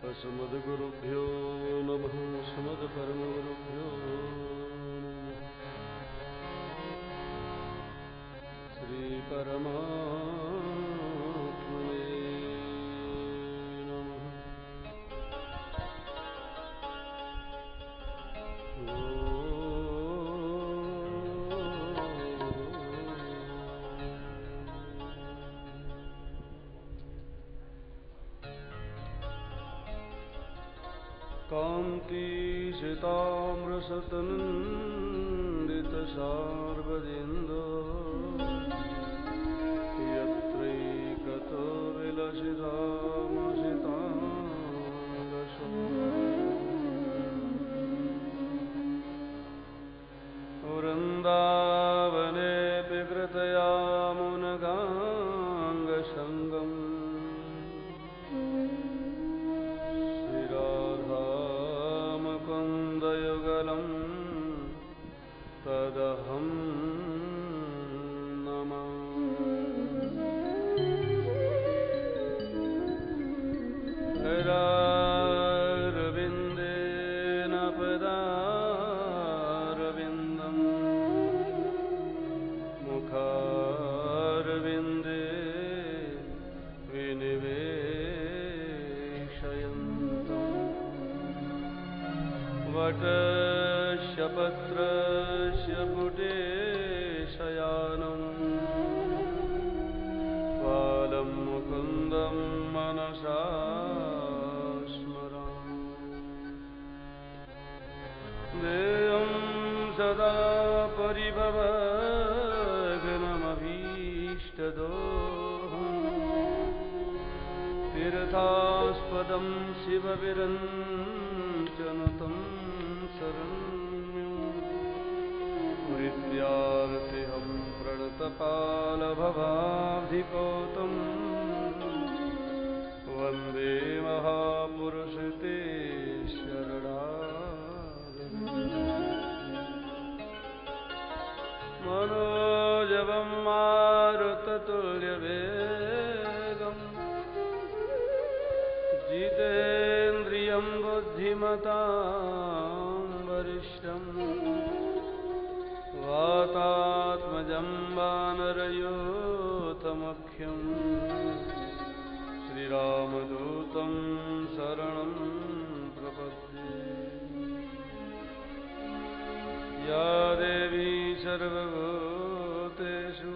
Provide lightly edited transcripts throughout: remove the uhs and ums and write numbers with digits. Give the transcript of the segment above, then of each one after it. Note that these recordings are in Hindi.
अस्मद्गुरुभ्यो नमः। अस्मद्परमगुरुभ्यो श्रीपरमात्मने नमः। कान्तिसिताम्रसतनन्दितशार्वदिन्दो यत्रैकतो विलसितामसिताङ्गशो वृन्दावनेऽपि कृतयामुनगाङ्गसङ्गम् श्रीराधामुकुन्दयुगलं तदहं हरारविन्देन पदारविन्दं मुखारविन्दे विनिवेशयन्तम् वटस्य पत्रस्य पुटे शयानं बालं मुकुन्दं मनसा देयं सदा परिभवघ्नमभीष्टदोहं तीर्थास्पदं शिवविरञ्जनुतं शरण्यं मृत्यार्तिहं प्रणतपालभवाब्धिपोतं वन्दे महापुरुषते शरणा मनोजवं मारुततुल्यवेगं जितेन्द्रियं बुद्धिमतां वरिष्ठं वातात्मजं वानरयूथमुख्यं श्रीरामदूतं शरणं प्रपद्ये। या देवी सर्वभूतेषु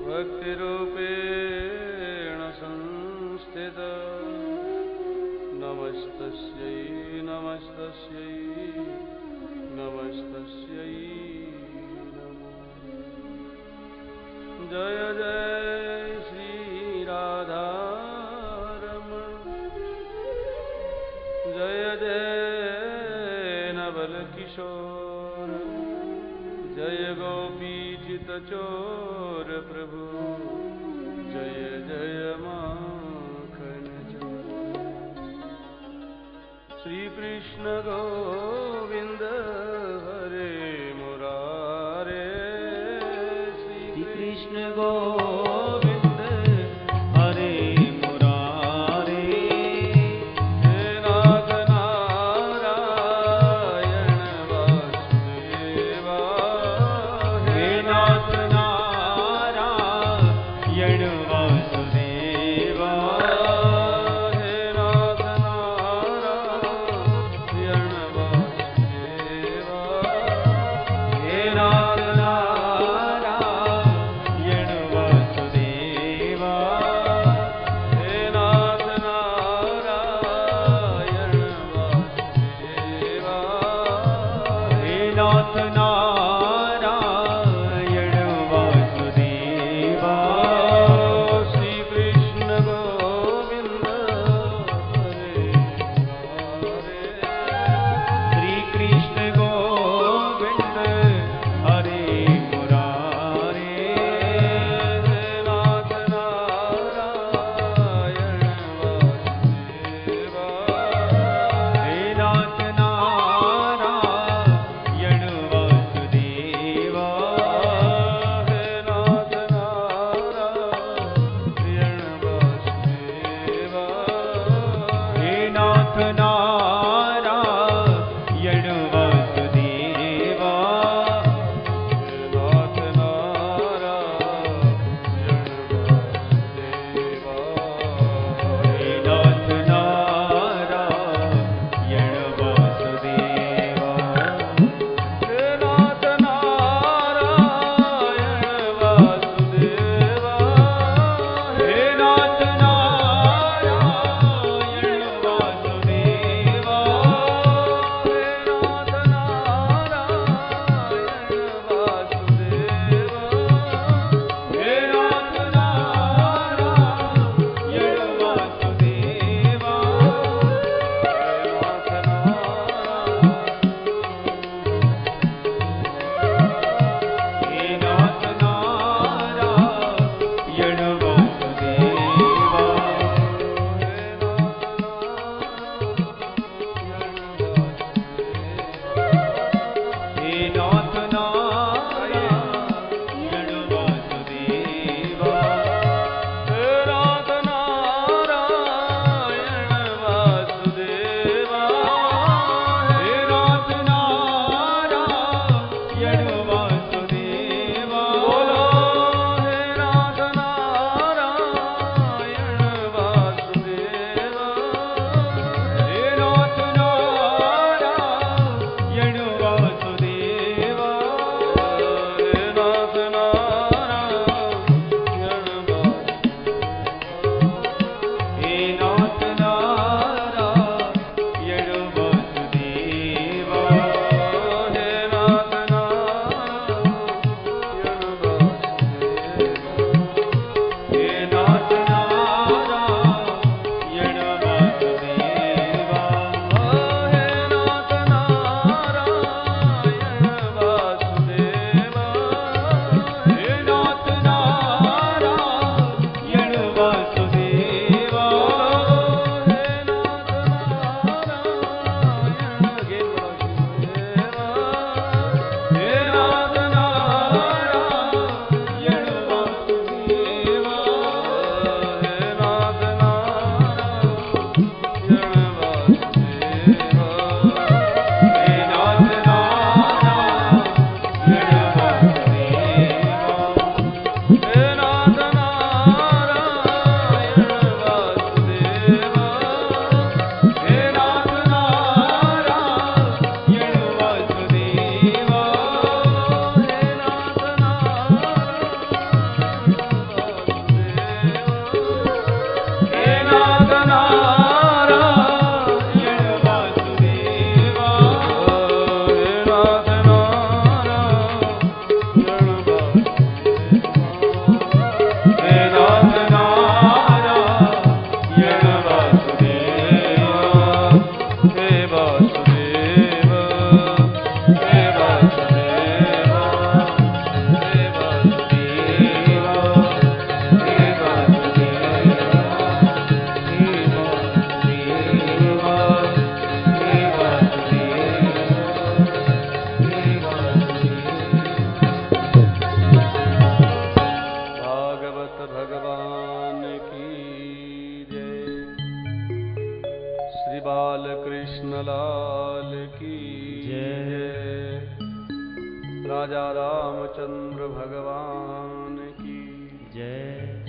भक्तिरूपेण संस्थिता नमस्तस्यै नमस्तस्यै नमस्तस्यै नमो। जय जय श्री राधारमण जय जय नवलकिशोर जय गोपीचितचोर प्रभु जय जय माखन श्री कृष्ण गोविंद हरे मुरारे श्री कृष्ण गोविंद हरे मुरारे हे नाथ नारायण वासुदेवा हे नाथ नारायण वासुदेवा हे नाथ नारायण वासुदेवा हे नाथ नारायण वासुदेवा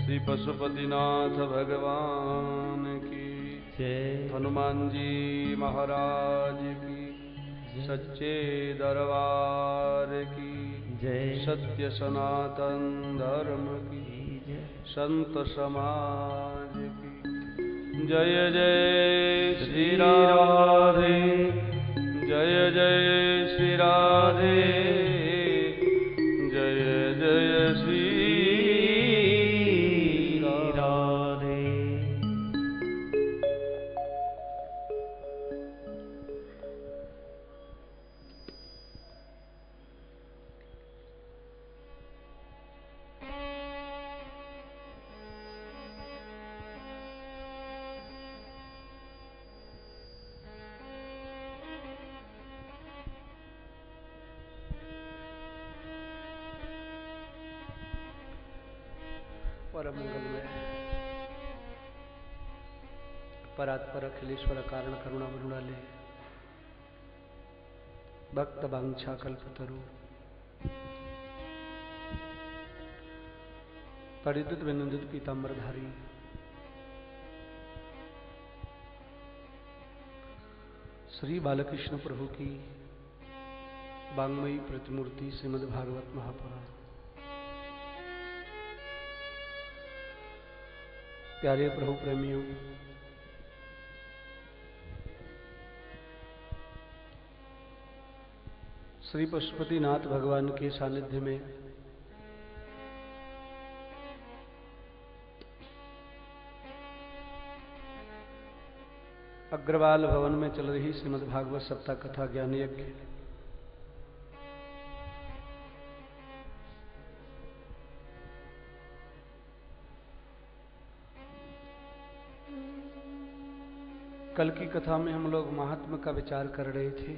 श्री पशुपतिनाथ भगवान की जय। हनुमान जी महाराज की सच्चे दरबार की जय। सत्य सनातन धर्म की जय। संत समाज की जय जय श्री राधे जय जय श्री राधे जय जय श्री राधे। परम मंगलमय परात्पर अखिलेश्वर कारण करुणा वरुणाले भक्त वांछा कल्पतरु परिद्युत विनंदित पीतांबरधारी श्री बालकृष्ण प्रभु की वांग्मयी प्रतिमूर्ति श्रीमद् भागवत महापुराण। प्यारे प्रभु प्रेमियों, श्री पशुपतिनाथ भगवान के सानिध्य में अग्रवाल भवन में चल रही श्रीमद् भागवत सप्ताह कथा ज्ञान यज्ञ कल की कथा में हम लोग महात्मा का विचार कर रहे थे।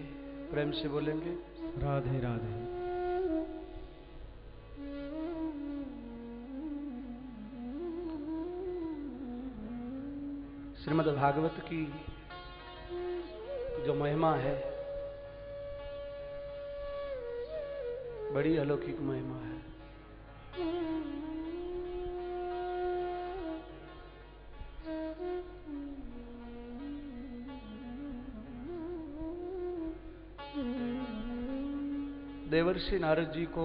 प्रेम से बोलेंगे राधे राधे। श्रीमद् भागवत की जो महिमा है बड़ी अलौकिक महिमा है। देवर्षि नारद जी को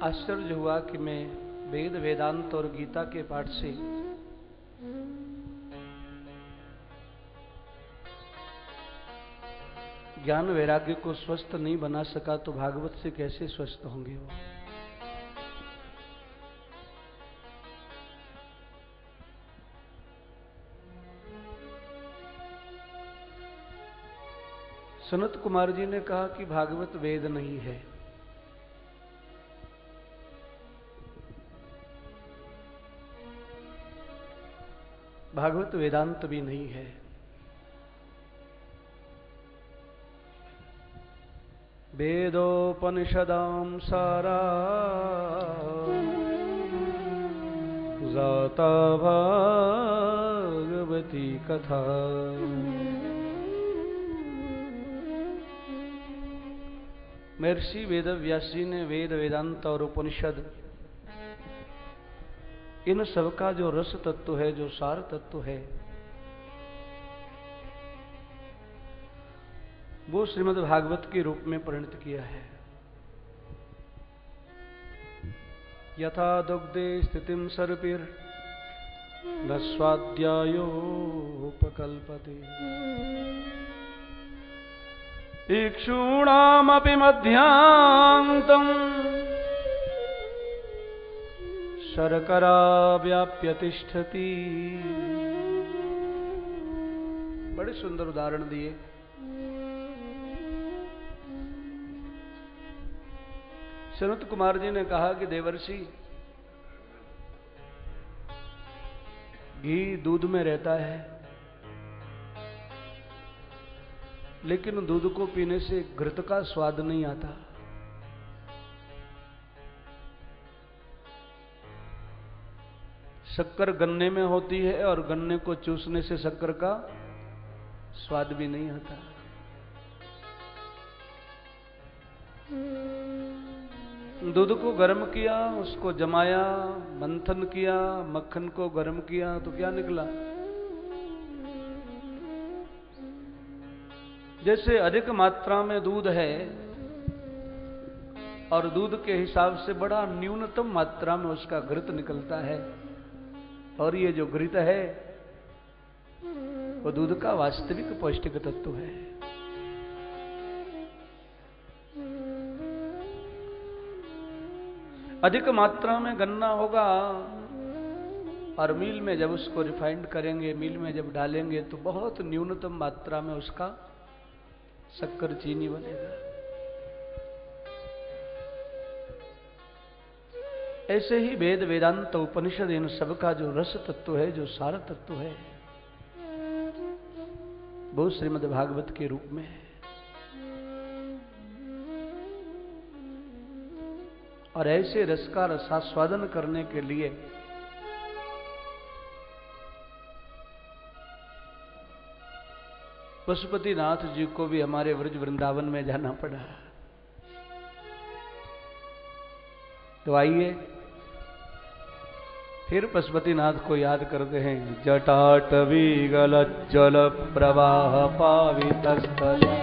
आश्चर्य हुआ कि मैं वेद वेदांत और गीता के पाठ से ज्ञान वैराग्य को स्वस्थ नहीं बना सका तो भागवत से कैसे स्वस्थ होंगे वो। सनत कुमार जी ने कहा कि भागवत वेद नहीं है, भागवत वेदांत भी नहीं है। वेदोपनिषदां सारा जाता भागवती कथा। महर्षि वेदव्यासी ने वेद वेदांत और उपनिषद इन सब का जो रस तत्व है, जो सार तत्व है, वो श्रीमद् भागवत के रूप में परिणत किया है। यथा दुग्धे स्थितिं सर्पिर न स्वाध्यायोपकल्पते इक्षूणामपि मध्यान्तम् शर्करा व्याप्य तिष्ठति। बड़े सुंदर उदाहरण दिए। सनत कुमार जी ने कहा कि देवर्षि, घी दूध में रहता है, लेकिन दूध को पीने से घृत का स्वाद नहीं आता। शक्कर गन्ने में होती है और गन्ने को चूसने से शक्कर का स्वाद भी नहीं आता। दूध को गर्म किया, उसको जमाया, मंथन किया, मक्खन को गर्म किया, तो क्या निकला? जैसे अधिक मात्रा में दूध है और दूध के हिसाब से बड़ा न्यूनतम मात्रा में उसका घृत निकलता है, और ये जो घृत है वो दूध का वास्तविक पौष्टिक तत्व है। अधिक मात्रा में गन्ना होगा और मिल में जब उसको रिफाइंड करेंगे, मिल में जब डालेंगे, तो बहुत न्यूनतम मात्रा में उसका शक्कर चीनी बनेगा। ऐसे ही वेद वेदांत उपनिषद इन सबका जो रस तत्व है, जो सार तत्व है, वो श्रीमद् भागवत के रूप में है। और ऐसे रस का रसास्वादन करने के लिए पशुपतिनाथ जी को भी हमारे व्रज वृंदावन में जाना पड़ा। तो आइए फिर पशुपतिनाथ को याद करते हैं। जटाटवी गलज्जल प्रवाह पावितस्थले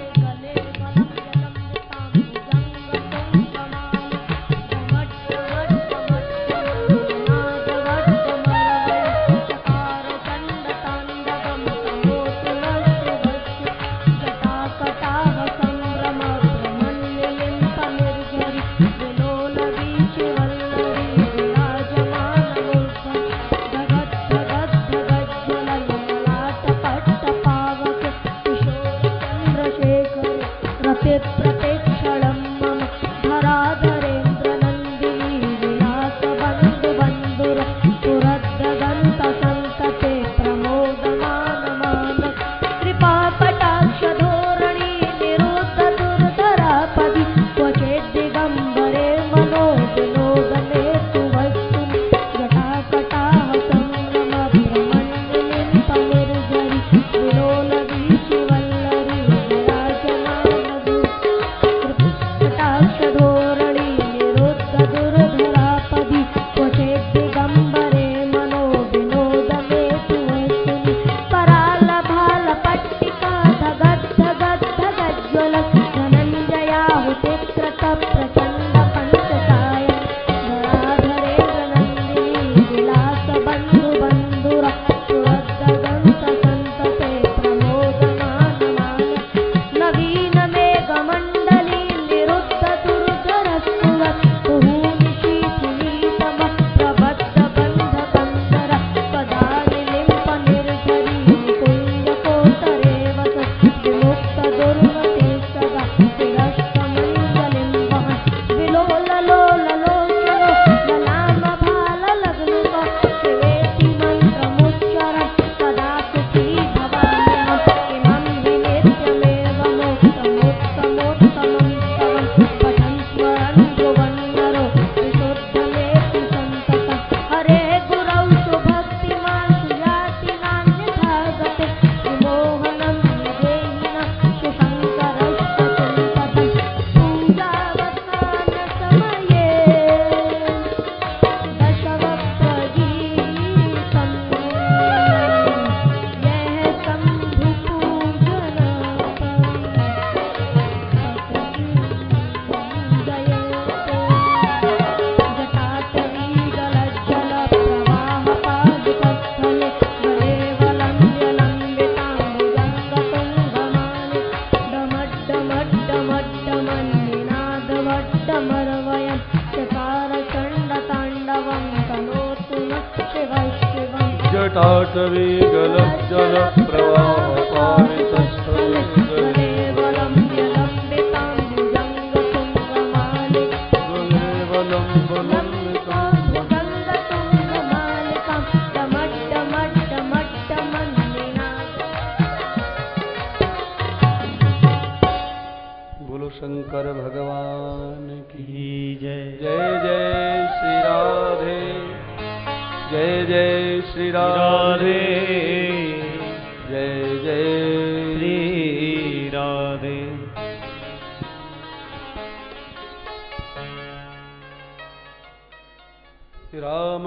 राम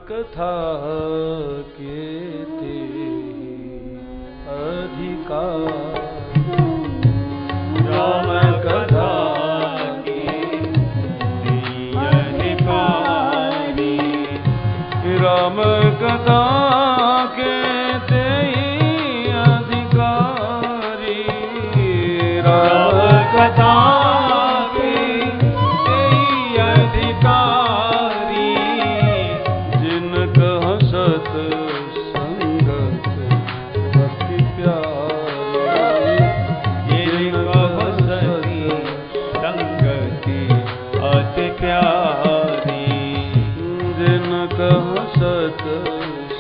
कथा कीर्ति अधिकार राम कथा कीर्ति अधिकारी राम कथा के अधिकारी राम कथा के अधिकारी जिनका सत संगत अति प्यारी जिनका सती संगति अति प्यारी जिनका सत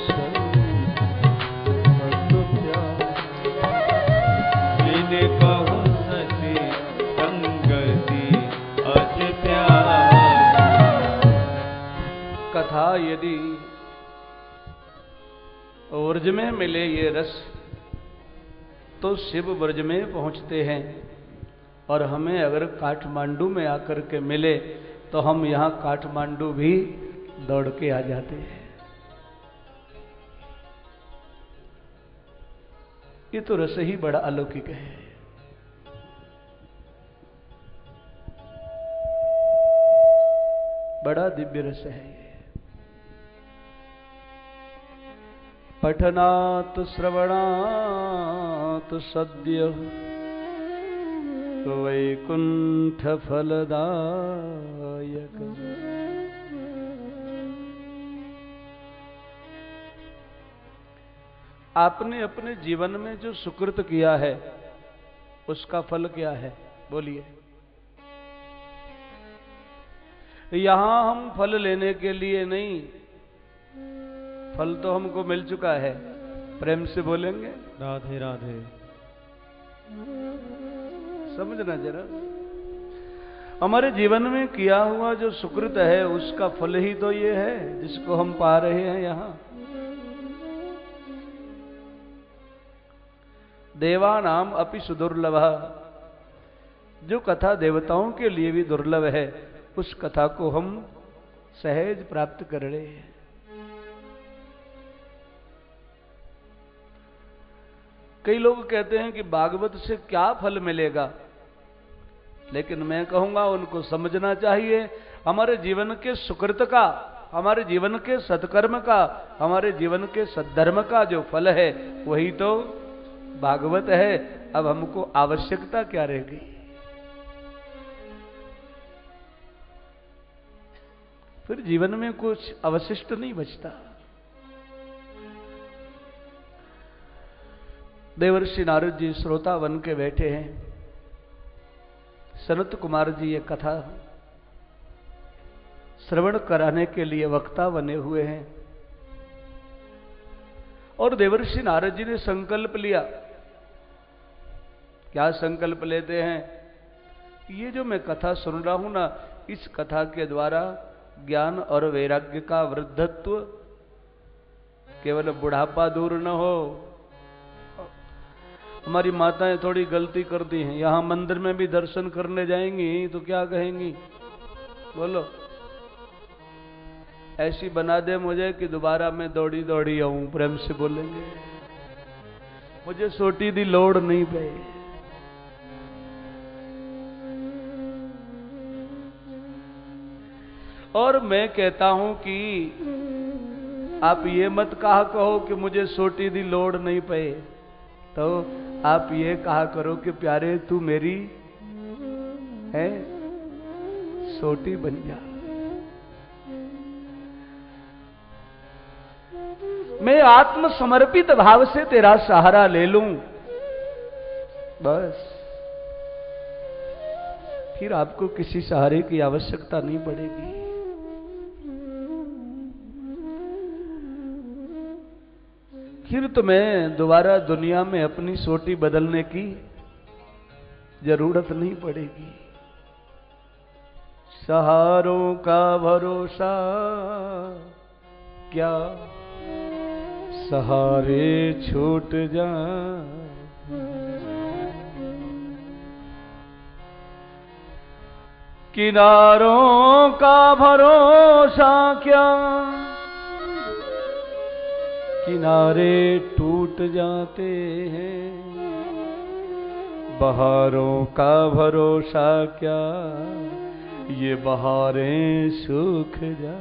संगत प्यारी जिनका सती संगति अति प्यारी कथा यदि व्रज में मिले ये रस तो शिव व्रज में पहुंचते हैं, और हमें अगर काठमांडू में आकर के मिले तो हम यहां काठमांडू भी दौड़ के आ जाते हैं। ये तो रस ही बड़ा अलौकिक है। बड़ा दिव्य रस है ये। पठनात् श्रवणात् सद्य वैकुंठ फलदायक। आपने अपने जीवन में जो सुकृत किया है उसका फल क्या है? बोलिए। यहां हम फल लेने के लिए नहीं, फल तो हमको मिल चुका है। प्रेम से बोलेंगे राधे राधे। समझना जरा, हमारे जीवन में किया हुआ जो सुकृत है उसका फल ही तो ये है जिसको हम पा रहे हैं यहां। देवानाम अपि सुदुर्लभ, जो कथा देवताओं के लिए भी दुर्लभ है उस कथा को हम सहज प्राप्त कर रहे हैं। कई लोग कहते हैं कि भागवत से क्या फल मिलेगा, लेकिन मैं कहूंगा उनको समझना चाहिए हमारे जीवन के सुकृत का, हमारे जीवन के सत्कर्म का, हमारे जीवन के सद्धर्म का जो फल है वही तो भागवत है। अब हमको आवश्यकता क्या रह गई? फिर जीवन में कुछ अवशिष्ट नहीं बचता। देवर्षि नारद जी श्रोता बन के बैठे हैं। सनत कुमार जी ये कथा श्रवण कराने के लिए वक्ता बने हुए हैं, और देवर्षि नारद जी ने संकल्प लिया। क्या संकल्प लेते हैं? ये जो मैं कथा सुन रहा हूं ना, इस कथा के द्वारा ज्ञान और वैराग्य का वृद्धत्व, केवल बुढ़ापा दूर न हो। हमारी माताएं थोड़ी गलती करती हैं, यहां मंदिर में भी दर्शन करने जाएंगी तो क्या कहेंगी? बोलो। ऐसी बना दे मुझे कि दोबारा मैं दौड़ी दौड़ी आऊं। प्रेम से बोलेंगे। मुझे सोटी दी लोड़ नहीं पे। और मैं कहता हूं कि आप ये मत कहा कहो कि मुझे सोटी दी लोड़ नहीं पे, तो आप ये कहा करो कि प्यारे तू मेरी है सोटी बन जा। मैं आत्मसमर्पित भाव से तेरा सहारा ले लूं, बस फिर आपको किसी सहारे की आवश्यकता नहीं पड़ेगी। फिर तुम्हें दोबारा दुनिया में अपनी सोटी बदलने की जरूरत नहीं पड़ेगी। सहारों का भरोसा क्या, सहारे छूट जाए। किनारों का भरोसा क्या, किनारे टूट जाते हैं, बहारों का भरोसा क्या, ये बहारें सूख जा।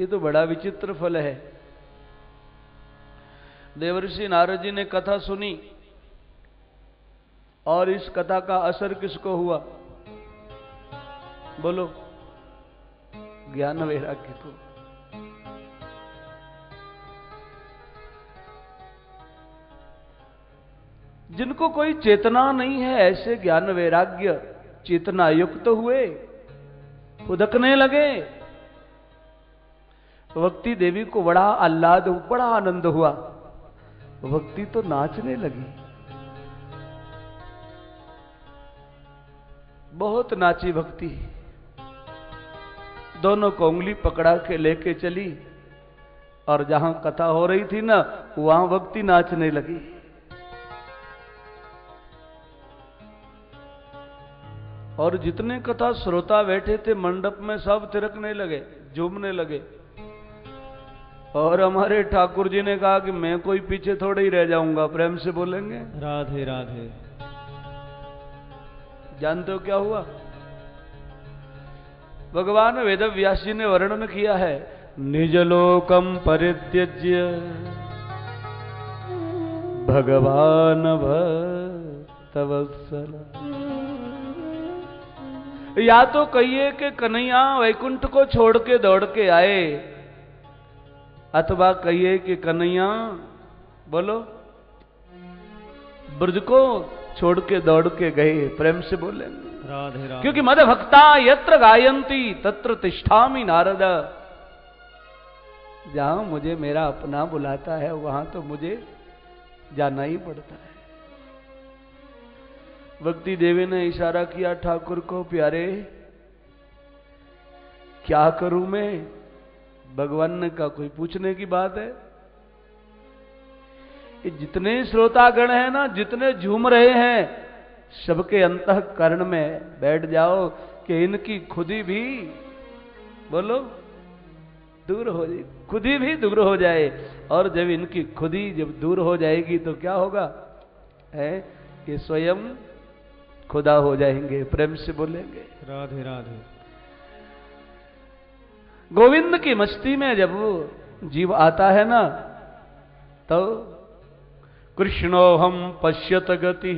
ये तो बड़ा विचित्र फल है। देवर्षि नारद जी ने कथा सुनी और इस कथा का असर किसको हुआ? बोलो, ज्ञान वैराग्य को। जिनको कोई चेतना नहीं है, ऐसे ज्ञान वैराग्य चेतना युक्त हुए, उदकने लगे। भक्ति देवी को बड़ा आह्लाद, बड़ा आनंद हुआ। भक्ति तो नाचने लगी, बहुत नाची भक्ति। दोनों को उंगली पकड़ा के लेके चली और जहां कथा हो रही थी ना, वहां भक्ति नाचने लगी। और जितने कथा श्रोता बैठे थे मंडप में, सब थिरकने लगे, झूमने लगे। और हमारे ठाकुर जी ने कहा कि मैं कोई पीछे थोड़े ही रह जाऊंगा। प्रेम से बोलेंगे राधे राधे। जानते हो क्या हुआ? भगवान वेद व्यास जी ने वर्णन किया है, निज लोकम परित्यज्य भगवान भक्तवत्सल। या तो कहिए कि कन्हैया वैकुंठ को छोड़ के दौड़ के आए, अथवा कहिए कि कन्हैया बोलो ब्रज को छोड़ के दौड़ के गए। प्रेम से बोलेंगे राधे राधे। क्योंकि मद भक्ता यत्र गायंती तत्र तिष्ठामि नारद। जहां मुझे मेरा अपना बुलाता है वहां तो मुझे जाना ही पड़ता है। भक्ति देवी ने इशारा किया ठाकुर को, प्यारे क्या करूं मैं? भगवान ने कहा, कोई पूछने की बात है? ये जितने श्रोतागण हैं ना, जितने झूम रहे हैं, सबके अंतःकरण में बैठ जाओ कि इनकी खुदी भी बोलो दूर हो जाए, खुदी भी दूर हो जाए। और जब इनकी खुदी जब दूर हो जाएगी तो क्या होगा? है कि स्वयं खुदा हो जाएंगे। प्रेम से बोलेंगे राधे राधे। गोविंद की मस्ती में जब जीव आता है ना, तो कृष्णोहम पश्यत गति,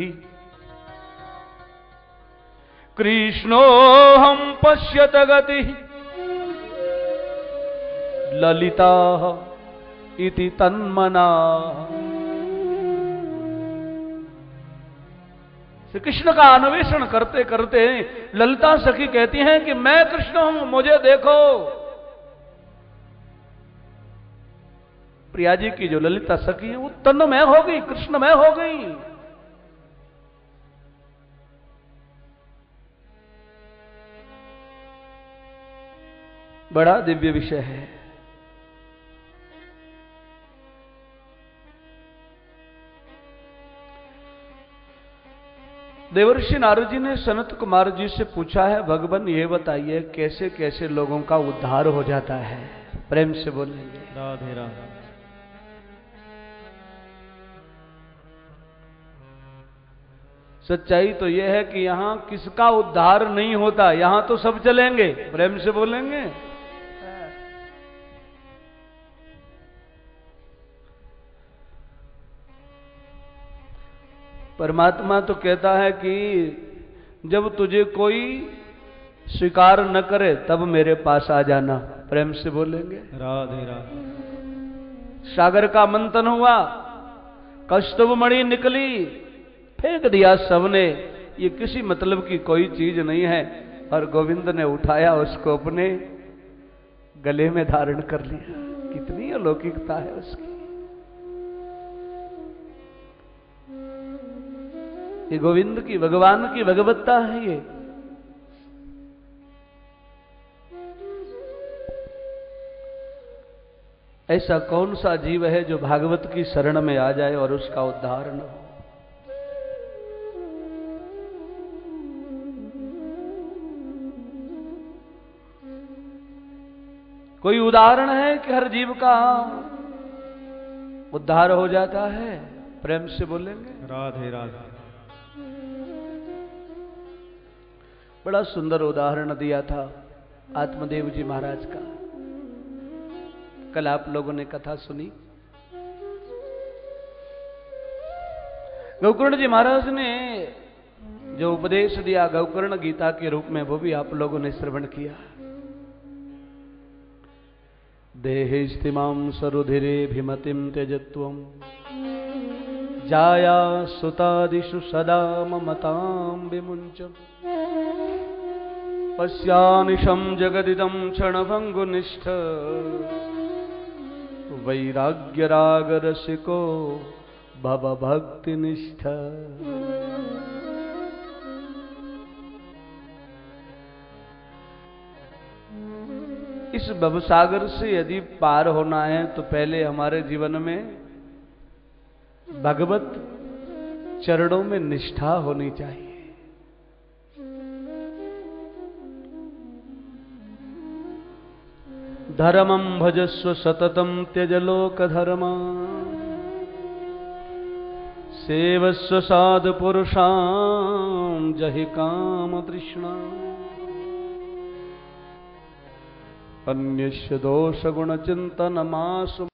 कृष्णोहम पश्यत गति, ललिता इति तन्मना। श्री कृष्ण का अन्वेषण करते करते ललिता सखी कहती हैं कि मैं कृष्ण हूं, मुझे देखो। प्रिया जी की जो ललिता सखी है वो तन्मय हो गई, कृष्णमय हो गई। बड़ा दिव्य विषय है। देवर्षि नारद जी ने सनत कुमार जी से पूछा है, भगवान ये बताइए कैसे कैसे लोगों का उद्धार हो जाता है? प्रेम से बोलेंगे राधे राधे। सच्चाई तो यह है कि यहां किसका उद्धार नहीं होता, यहां तो सब चलेंगे। प्रेम से बोलेंगे। परमात्मा तो कहता है कि जब तुझे कोई स्वीकार न करे तब मेरे पास आ जाना। प्रेम से बोलेंगे राधे राधे। सागर का मंथन हुआ, कौस्तुभ मणि निकली, फेंक दिया सबने, ये किसी मतलब की कोई चीज नहीं है। और गोविंद ने उठाया उसको अपने गले में धारण कर लिया। कितनी अलौकिकता है उसकी। ये गोविंद की, भगवान की भगवत्ता है ये। ऐसा कौन सा जीव है जो भागवत की शरण में आ जाए और उसका उद्धार न हो? कोई उदाहरण है कि हर जीव का उद्धार हो जाता है? प्रेम से बोलेंगे राधे राधे। बड़ा सुंदर उदाहरण दिया था आत्मदेव जी महाराज का। कल आप लोगों ने कथा सुनी। गौकर्ण जी महाराज ने जो उपदेश दिया गौकर्ण गीता के रूप में, वो भी आप लोगों ने श्रवण किया। देहे स्थिमां सरुधिरे भिमतिं त्यजत्वं जाया सुतादिषु सदा ममतां विमुञ्च पश्यानिशं जगदिदं क्षणभङ्गुनिष्ठ वैराग्यरागरसिको भव भक्तिनिष्ठ। इस भवसागर से यदि पार होना है तो पहले हमारे जीवन में भगवत चरणों में निष्ठा होनी चाहिए। धर्मं भजस्व सततं त्यज लोक धर्मा सेवस्व साधु पुरुषां जहि काम तृष्णा अन्यस्य दोष गुण चिंतन मासु